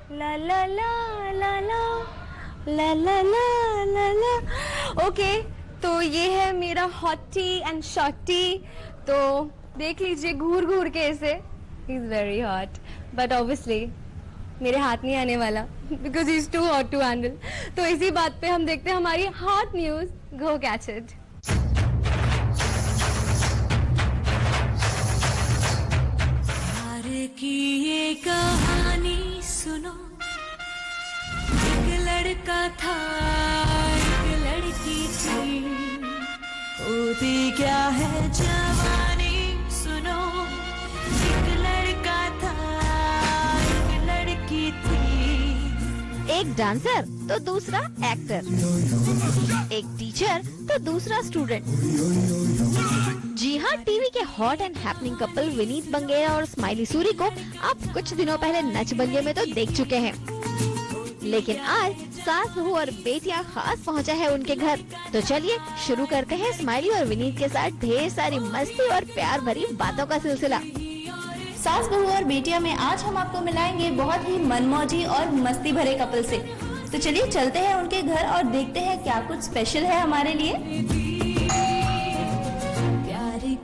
ला ला ला ला ला ला ला ला ला ला। Okay, तो ये है मेरा हॉटी एंड शॉटी। तो देख लीजिए घूर घूर के इसे। He is very hot, but obviously मेरे हाथ नहीं आने वाला because he is too hot to handle. तो इसी बात पे हम देखते हैं हमारी hot news. Go catch it. की ये कहानी सुनो, एक लड़का था एक लड़की थी, होती क्या है जवानी सुनो, एक लड़का था एक लड़की थी। एक डांसर तो दूसरा एक्टर, एक टीचर तो दूसरा स्टूडेंट। जी हाँ, टीवी के hot and happening couple Vineet Bangera और स्माइली सूरी को आप कुछ दिनों पहले नच बलिए में तो देख चुके हैं, लेकिन आज सास बहू और बेटियां खास पहुंचा है उनके घर। तो चलिए शुरू करते हैं स्माइली और विनीत के साथ ढेर सारी मस्ती और प्यार भरी बातों का सिलसिला। सास बहू और बेटिया में आज हम आपको मिलाएंगे बहुत ही मनमौजी और मस्ती भरे कपल से। तो चलिए चलते हैं उनके घर और देखते हैं क्या कुछ स्पेशल है हमारे लिए।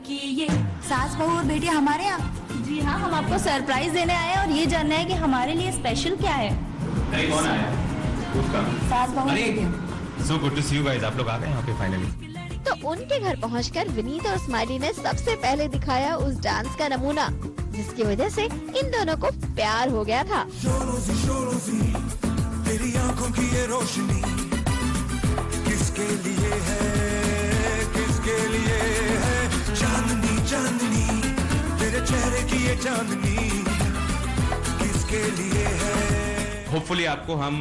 की ये सास बहू और बेटिया हमारे यहाँ। जी हाँ, हम आपको सरप्राइज देने आए हैं और ये जानना है कि हमारे लिए स्पेशल क्या है। कौन आया? सास बहू। So good to see you guys. आप लोग आ गए यहाँ पे फाइनली। तो उनके घर पहुंचकर विनीत और स्माइली ने सबसे पहले दिखाया उस डांस का नमूना, जिसकी वजह से इन दोनों को प्यार हो गया था। तेरी आंखों की ये रोशनी किसके लिए है, किसके लिए है? चांदनी चांदनी तेरे चेहरे की ये चांदनी किसके लिए है? होपफुली आपको हम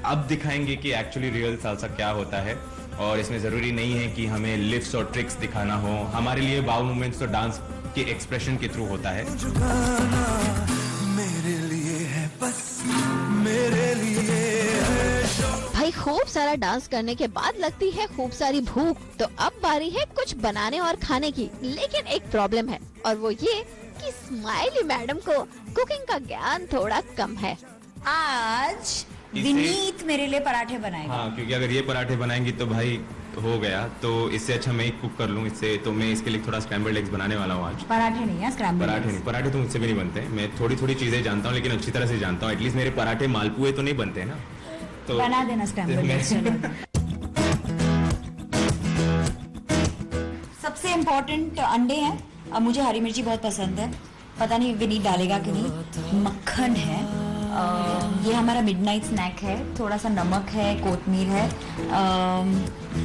अब दिखाएंगे कि एक्चुअली रियल सालसा क्या होता है, और इसमें जरूरी नहीं है कि हमें लिफ्ट्स और ट्रिक्स दिखाना हो। हमारे लिए वाव मूवमेंट्स तो डांस के एक्सप्रेशन के थ्रू होता है। मेरे लिए है बस मेरे लिए है। भाई खूब सारा डांस करने के बाद लगती है खूब सारी भूख, तो अब बारी है कुछ बनाने और खाने की। लेकिन एक प्रॉब्लम है, और वो ये कि स्माइली मैडम को कुकिंग का ज्ञान थोड़ा कम है। आज विनीत मेरे लिए पराठे बनाएगा। हाँ, क्योंकि अगर ये पराठे बनाएंगी तो भाई हो गया, तो इससे अच्छा मैं ही कुक कर लूँ इससे। तो मैं इसके लिए थोड़ा स्क्रैम्बल्ड एग्स बनाने वाला हूँ आज। पराठे नहीं है, स्क्रैम्बल्ड पराठे नहीं, पराठे तो मुझसे भी नहीं बनते। मैं थोड़ी थोड़ी चीजें जानता हूँ, लेकिन अच्छी तरह से जानता हूँ। एटलीस्ट मेरे पराठे मालपुए तो नहीं बनते ना, तो बना देना स्क्रैम्बल्ड एग्स। सबसे इम्पोर्टेंट अंडे हैं। अब मुझे हरी मिर्ची बहुत पसंद है, पता नहीं विनीत डालेगा कि नहीं। मक्खन है, ये हमारा मिडनाइट स्नैक है। थोड़ा सा नमक है, कोतमीर है।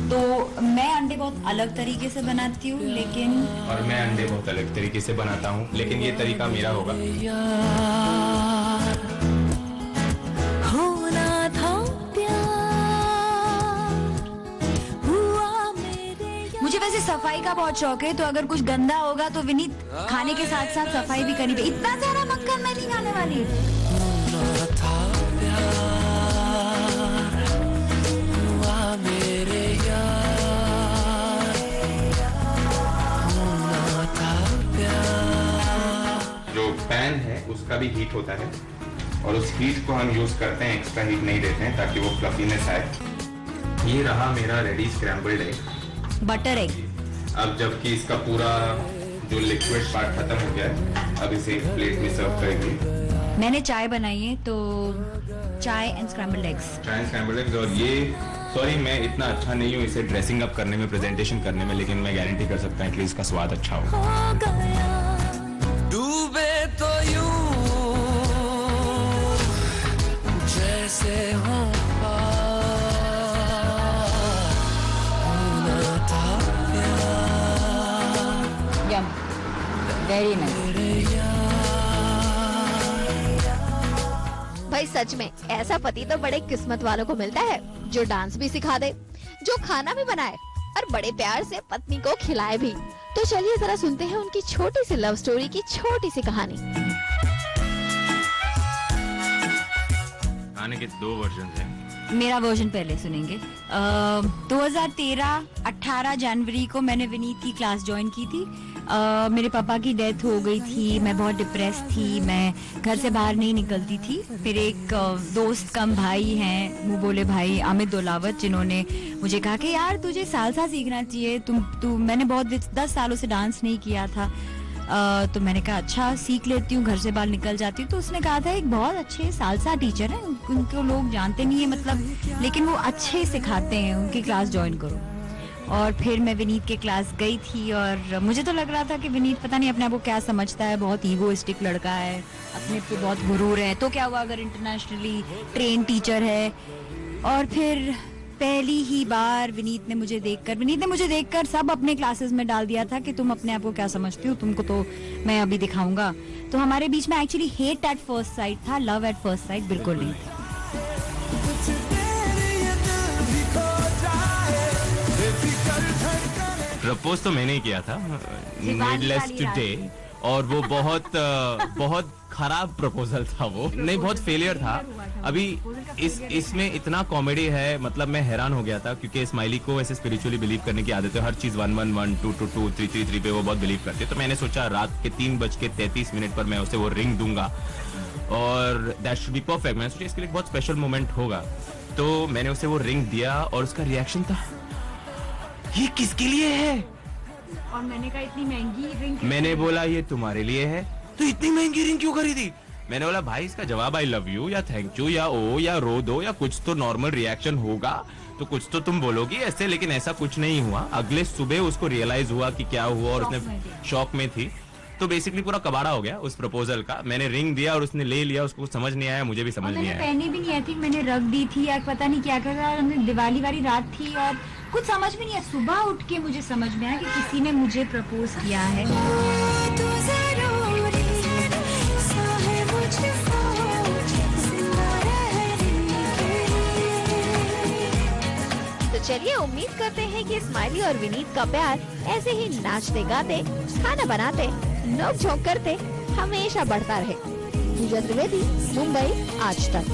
तो मैं अंडे बहुत अलग तरीके से बनाती हूँ, लेकिन और मैं अंडे बहुत अलग तरीके से बनाता हूँ, लेकिन ये तरीका मेरा होगा। होना था मुझे वैसे सफाई का बहुत शौक है, तो अगर कुछ गंदा होगा तो विनीत खाने के साथ साथ सफाई भी करनी चाहिए। इतना सारा मक्खन मैं नहीं खाने वाली। जो पैन है उसका भी हीट होता है, और उस हीट को हम यूज करते हैं, एक्स्ट्रा हीट नहीं देते हैं ताकि वो फ्लफीनेस आए। ये रहा मेरा ready scrambled egg, butter egg. अब जबकि इसका पूरा जो लिक्विड पार्ट खत्म हो गया है, अब इसे प्लेट में सर्व करेंगे। मैंने चाय बनाई है, तो चाय एंड स्क्रैम्बल्ड एग्स। चाय एंड स्क्रैम्बल्ड एग्स। और ये सॉरी मैं इतना अच्छा नहीं हूँ इसे ड्रेसिंग अप करने में, प्रेजेंटेशन करने में, लेकिन मैं गारंटी कर सकता हूँ एटलीस्ट इसका स्वाद अच्छा होगा। डूबे तो यूं जैसे हो वेरी नाइस। भाई सच में ऐसा पति तो बड़े किस्मत वालों को मिलता है, जो डांस भी सिखा दे, जो खाना भी बनाए और बड़े प्यार से पत्नी को खिलाए भी। तो चलिए जरा सुनते हैं उनकी छोटी सी लव स्टोरी की छोटी सी कहानी। खाने के 2 वर्जन हैं। मेरा वर्जन पहले सुनेंगे। 2013 18 जनवरी को मैंने विनीत की क्लास ज्वाइन की थी। मेरे पापा की डेथ हो गई थी, मैं बहुत डिप्रेस थी, मैं घर से बाहर नहीं निकलती थी। फिर एक दोस्त कम भाई हैं, मुंह बोले भाई अमित दोलावत, जिन्होंने मुझे कहा कि यार तुझे सालसा सीखना चाहिए, मैंने बहुत 10 सालों से डांस नहीं किया था। तो मैंने कहा अच्छा सीख लेती हूँ, घर से बाहर निकल जाती हूँ। तो उसने कहा था एक बहुत अच्छे सालसा टीचर है, उनको लोग जानते नहीं है मतलब, लेकिन वो अच्छे सिखाते हैं, उनकी क्लास ज्वाइन करो। और फिर मैं विनीत के क्लास गई थी और मुझे तो लग रहा था कि विनीत पता नहीं अपने आप को क्या समझता है, बहुत ईगोइस्टिक लड़का है, अपने पे बहुत गुरूर है, तो क्या हुआ अगर इंटरनेशनली ट्रेन टीचर है। और फिर पहली ही बार विनीत ने मुझे देखकर सब अपने क्लासेस में डाल दिया था कि तुम अपने आप को क्या समझती हो, तुमको तो मैं अभी दिखाऊंगा। तो हमारे बीच में actually hate at first sight था, लव एट फर्स्ट साइट बिल्कुल नहीं था। प्रपोज तो मैंने ही किया था, नीडलेस टू डे, और वो बहुत खराब प्रपोजल था वो, नहीं बहुत फेलियर था। अभी इसमें इतना कॉमेडी है, मतलब मैं हैरान हो गया था क्योंकि स्माइली को ऐसे स्पिरिचुअली बिलीव करने की आदत है, हर चीज 111 222 333 पे वो बहुत बिलीव करते हैं। तो मैंने सोचा रात के 3:33 पर मैं उसे वो रिंग दूंगा और दैट शुड बी परफेक्ट। मैंने सोचा इसके लिए बहुत स्पेशल मोमेंट होगा, तो मैंने उसे वो रिंग दिया और उसका रिएक्शन था ये किसके लिए है। और मैंने कहा इतनी महंगी रिंग, मैंने बोला ये तुम्हारे लिए है। तो इतनी महंगी रिंग क्यों खरीदी? मैंने बोला भाई इसका जवाब आई लव यू या थैंक यू या ओ या रो दो या कुछ तो नॉर्मल रिएक्शन होगा, तो कुछ तो तुम बोलोगी ऐसे, लेकिन ऐसा कुछ नहीं हुआ। अगले सुबह उसको रियलाइज हुआ कि क्या हुआ और उसने शॉक में थी। तो बेसिकली पूरा कबाड़ा हो गया उस प्रपोजल का। मैंने रिंग दिया और उसने ले लिया, उसको कुछ समझ नहीं आया, मुझे भी समझ नहीं आया। पहनी भी नहीं आई थी, मैंने रख दी थी या पता नहीं क्या कर रहा, दिवाली वाली रात थी और कुछ समझ में नहीं आया। सुबह उठ के मुझे समझ में आया कि किसी ने मुझे प्रपोज किया है। तो चलिए उम्मीद करते हैं कि स्माइली और विनीत का प्यार ऐसे ही नाचते गाते, खाना बनाते, नोक झोंक करते हमेशा बढ़ता रहे। पूजा त्रिवेदी, मुंबई, आज तक।